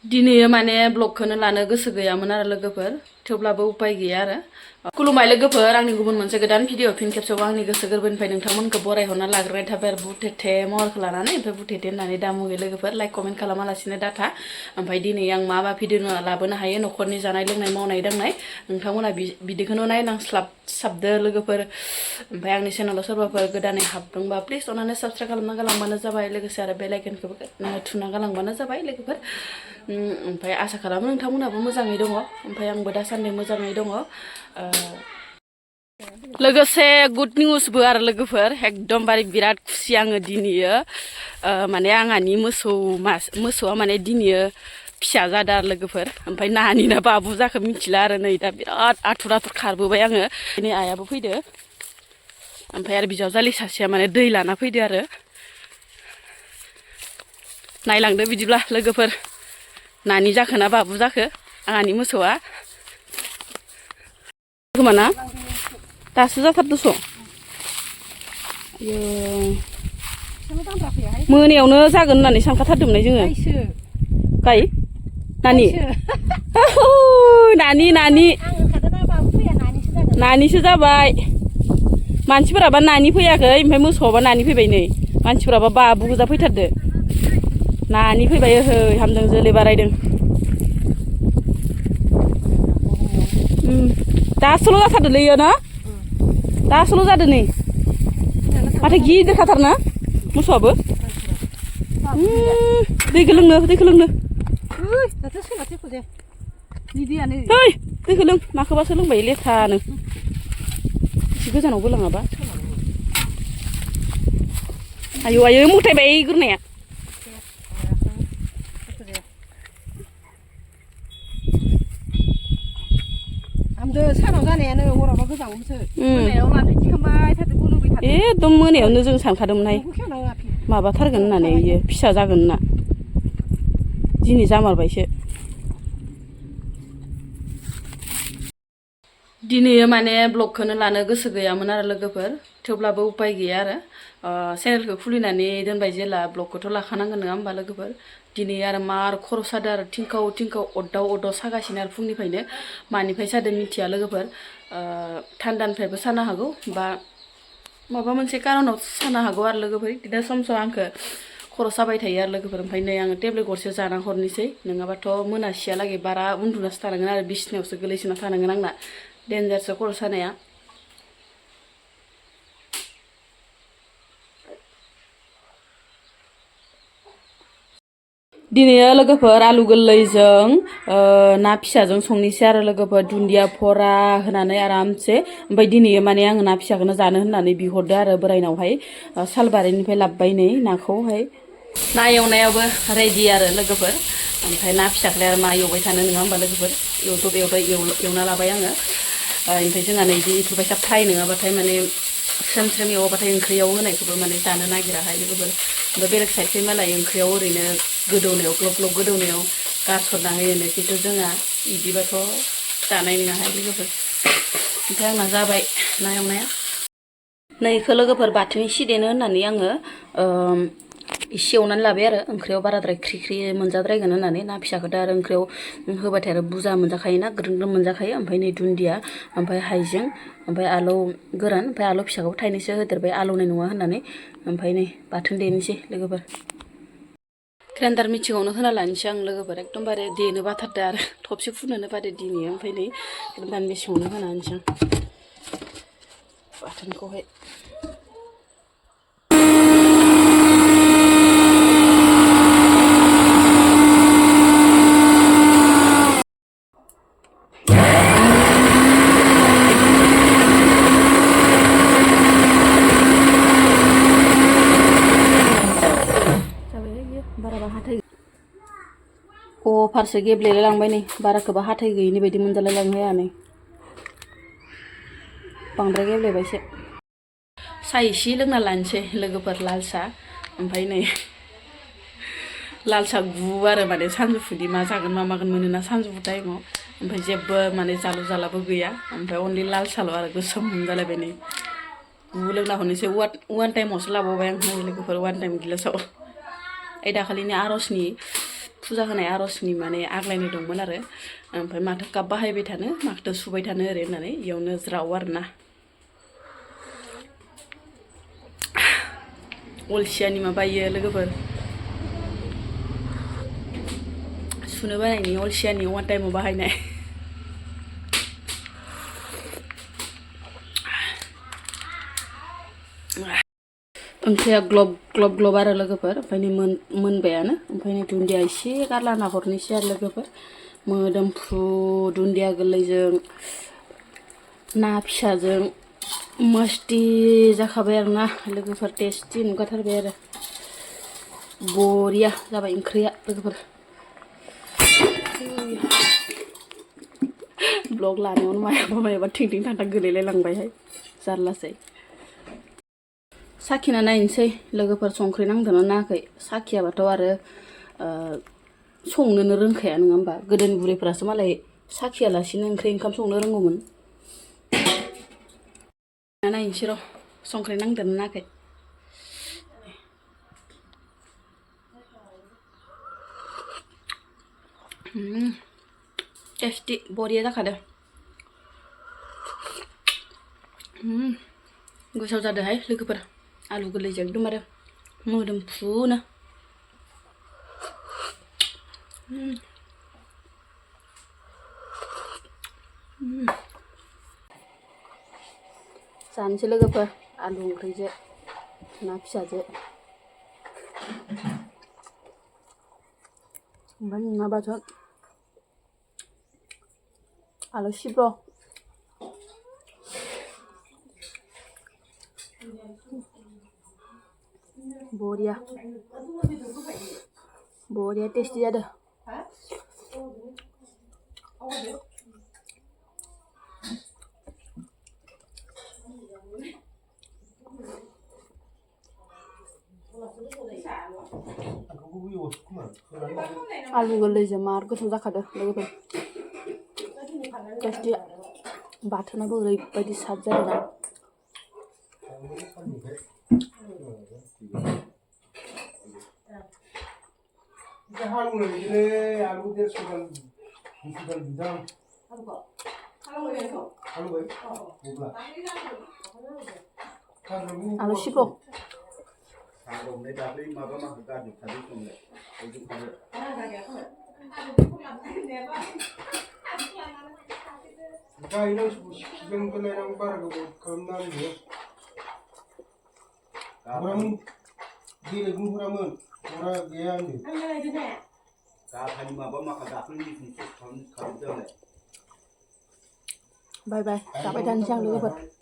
दिनै माने ब्लगखौनो लानो गोसो गैयामोन आरो लोगोफोर थेवब्लाबो उपाय गैया आरो खुलुमबाय लोगोफोर आंनि गुबुन मोनसे गोदान भिडिअ फिन खेबसेयाव आंनि गोसो गोरबोनिफ्राय नोंथांमोनखौ बरायहरना लाग्रोनाय थाबाय आरो बुथेथे महरखौ लानानै ओमफ्राय बुथेथे होननानै दामुगे लोगोफोर लाइक कमेन्ट खालामालासिनो डाटा ओमफ्राय दिनै आं मा भिडिअ लाबोनो हायो न'खरनि जानाय लोंनाय मावनाय दांनाय नोंथांमोना बिदिखौनो नायनांस्लाबदो लोगोफोर ओमफ्राय आंनि चेनेलाव सोरबाफोर गोदानै हाबदोंबा प्लिज अननानै साबस्क्राइब खालामना गालांबानो जाबाय लोगोसे आरो बेल आइकनखौबो थुना गालांबानो जाबाय लोगोफोर ओमफ्राय आसा खालामो नोंथांमोनाबो मोजाङै दङ ओमफ्राय आंबो दासान्दि मोजाङै दङ लोगोसे गुड निउसबो आरो लोगोफोर एकदमबारे बिराद खुसि आङो दिनैयो माने आंहानि मोसौआ माने दिनैयो फिसा जादों आरो लोगोफोर ओमफ्राय नानि ना बाबु जाखो मिथिला आरो नै दा बिराद आथुर खारबोबाय आङो दिनै आइयाबो फैदो ओमफ्राय आरो बिजावजालि सासेया माने दै लाना फैदो आरो नायलांदो बिदिब्ला लोगोफोर नानि जाखो ना बाबु जाखो आंहानि मोसौआ खोमाना दासो जाथारदोस' मोनायावनो जागोन होननानै सानखाथारदोंमोन जोङो गाय नानिसो जाबाय मानसिफोराबा नानि फैयाखै ओमफ्राय मोसौआबा नानि फैबाय नै मानसिफोराबा बाबु गोजा फैथारदो नानि फैबाय ओहै हामदों जोलै बारायदों दासोल' जाथारदोलै इयो ना दासोल' जादों नै माथो गिदिरखाथारना मोसौआबो दैखौ लोंनो ओइ दैखौ लों माखौबासो लोंबाय लेथानो एसे गोजानाव बोलाङाबा आयौ मुथायबाय गुरनाया सानाव जानायानो हरावबा गोजाङोमोनसो मोनायाव लानाय दिखांबाय थादों बोलोबाय थादों एकदम मोनायावनो जों सानखादोंमोनहाय माबाथारगोन होननानै इयो फिसा जागोन होनना दिनै जामारबायसो दिनै माने ब्लगखौनो लानो गोसो गैयामोन आरो लोगोफोर थेवब्लाबो उपाय गैया आरो चेनेलखौ खुलिनानै दोनबाय जेला ब्लगखौथ' लाखानांगोन नङा होमबा लोगोफोर दिनै आरो मार खर' सादों आरो थिंखाव अरदाव सागासिनो आरो फुंनिफ्रायनो मानिफ्राय सादों मिथिया लोगोफोर थान्दानिफ्रायबो सानो हागौ बा माबा मोनसे कारनाव सानो हागौ आरो लोगोफोर बिदिनो सम आंखौ खर' साबाय थायो आरो लोगोफोर ओमफ्राय नै आङो टेब्लेट गरसे जाना हरनोसै नङाबाथ' मोनासियालागै बारा उन्दुनासो थानांगोन आरो बिसिनायावसो गोलैसोना थानांगोन आंना डेन्जारसो खर' सानाया दिनै लोगोफोर आलु गोरलैजों ना फिसाजों संनोसै आरो लोगोफोर दुन्दिया फरा होनानै आरामसे ओमफ्राय दिनै माने आङो ना फिसाखौनो जानो होननानै बिहरदो आरो बोरायनावहाय सालबारिनिफ्राय लाबोबाय नै नाखौहाय ना एवनायाबो रेडि आरो लोगोफोर ओमफ्राय ना फिसाखौलाय आरो मा एवबाय थानो नङा होमबा लोगोफोर एवना लाबाय आङो ओमफ्राय जोंहा नै बिदि इफोरबायसा फ्राय नङाबाथाय माने स्रेम एवाबाथाय ओंख्रियाव होनायखौबो माने जानो नागिराहाय लोगोफोर ओमफ्राय बेलेग साइडखै मालाय ओंख्रियाव ओरैनो गोदौनायाव ग्लब गोदौनायाव गारसरना होयोनो खिन्थु जोंहा बिदिबाथ' जानाय नङाहाय लोगोफोर ओमफ्राय आंना जाबाय ना एवनाया नैखौ लोगोफोर बाथोन एसे देनो होननानै आङो एसे एवनानै लाबाय आरो ओंख्रियाव बाराद्राय ख्रि मोनजाद्रायगोन होननानै ना फिसाखौथ' आरो ओंख्रियाव होबाथाय आरो बुरजा मोनजाखायोना ग्रोम मोनजाखायो ओमफ्राय नै दुन्दिया ओमफ्राय हाइजें ओमफ्राय आलौ गोरान ओमफ्राय आलु फिसाखौबो थाइनैसो होदेरबाय आलौनाय नङा होननानै ओमफ्राय नै बाथोन देनोसै लोगोफोर ग्राइन्डार मिथिङावनो होना लानोसै आं लोगोफोर एकदमबारे देनो बाथारदो आरो थबसे फुनोनो बादे दिनै ओमफ्राय नै ग्राइन्डार मिथिङावनो होना होनोसै आं बाथोनखौहाय फारसे गेब्लेलाय लांबाय नै बाराखौबा हाथाय गैयिनि बायदि मोनजालाय लांबाय आं नै बांद्राय गेब्लेबायसो साहा इसे लोंना लानोसै लोगोफोर लाल साहा ओमफ्राय नै लाल साहा गु आरो माने सानजौफुनि मा जागोन मा मागोन मोनोना सानजौफु टाइमाव ओमफ्राय जेबो माने जालु जालाबो गैया ओमफ्राय अनलि लाल साल' आरो गोसोम जालायबाय नै गु लोंना हरनोसै वान टाइमावसो लाबावबाय आं लोगोफोर वान टाइम गिलासाव ओइ दाखालिनि आर'जनि फुजा होनाय आर'जनि माने आग्लायनाय दंमोन आरो ओमफ्राय माथो काप बाहायबाय थानो माथो सुबाय थानो ओरै होननानै इयावनो ज्राव आरोना अलसियानि माबायो लोगोफोर सुनो बानायनि अलसियानि वान टाइमाव बाहायनाय ओंख्रिया ग्लब ग्लब ग्लब आरो लोगोफोर ओमफ्राय मोनबायानो ओमफ्राय दुन्दिया एसे गारलाना हरनोसै आरो लोगोफोर मोदोमफ्रु दुन्दिया गोरलैजों ना फिसाजों मस्ति जाखाबाय आरोना लोगोफोर टेस्टि नुखाथारबाय आरो बरिया जाबाय ओंख्रिया लोगोफोर ब्लग लानायावनो मायाबा थिं थिं थांथां गोलैलाय लांबायहाय जारलासै साखिना नायनोसै लोगोफोर संख्रि नांदोंना नाङाखै साखियाबाथ' आरो संनोनो रोंखाया नङा होमबा गोदोनि बुरैफ्रासो मालाय साखियालासिनो ओंख्रि ओंखाम संनो रोंगौमोन नायनोसै र' संख्रि नांदोंना नाङाखै टेस्टि बरिया जाखादों गोथाव जादोंहाय लोगोफोर आलु गोरलैजों एकदम आरो मोदोमफ्रुनो जानोसै लोगोफोर आलु ओंख्रिजों ना फिसाजों ओमफ्राय नङाबाथ' आलु सिब्र' बरिया बरिया टेस्टि जादों आलु गोरलैजों मार गोथाव जाखादों लोगोफोर टेस्टिया बाथोनाबो ओरैबायदि साद जादोंना आलु सिब्र' बाय बाय जाबाय थानोसै आं लोगोफोर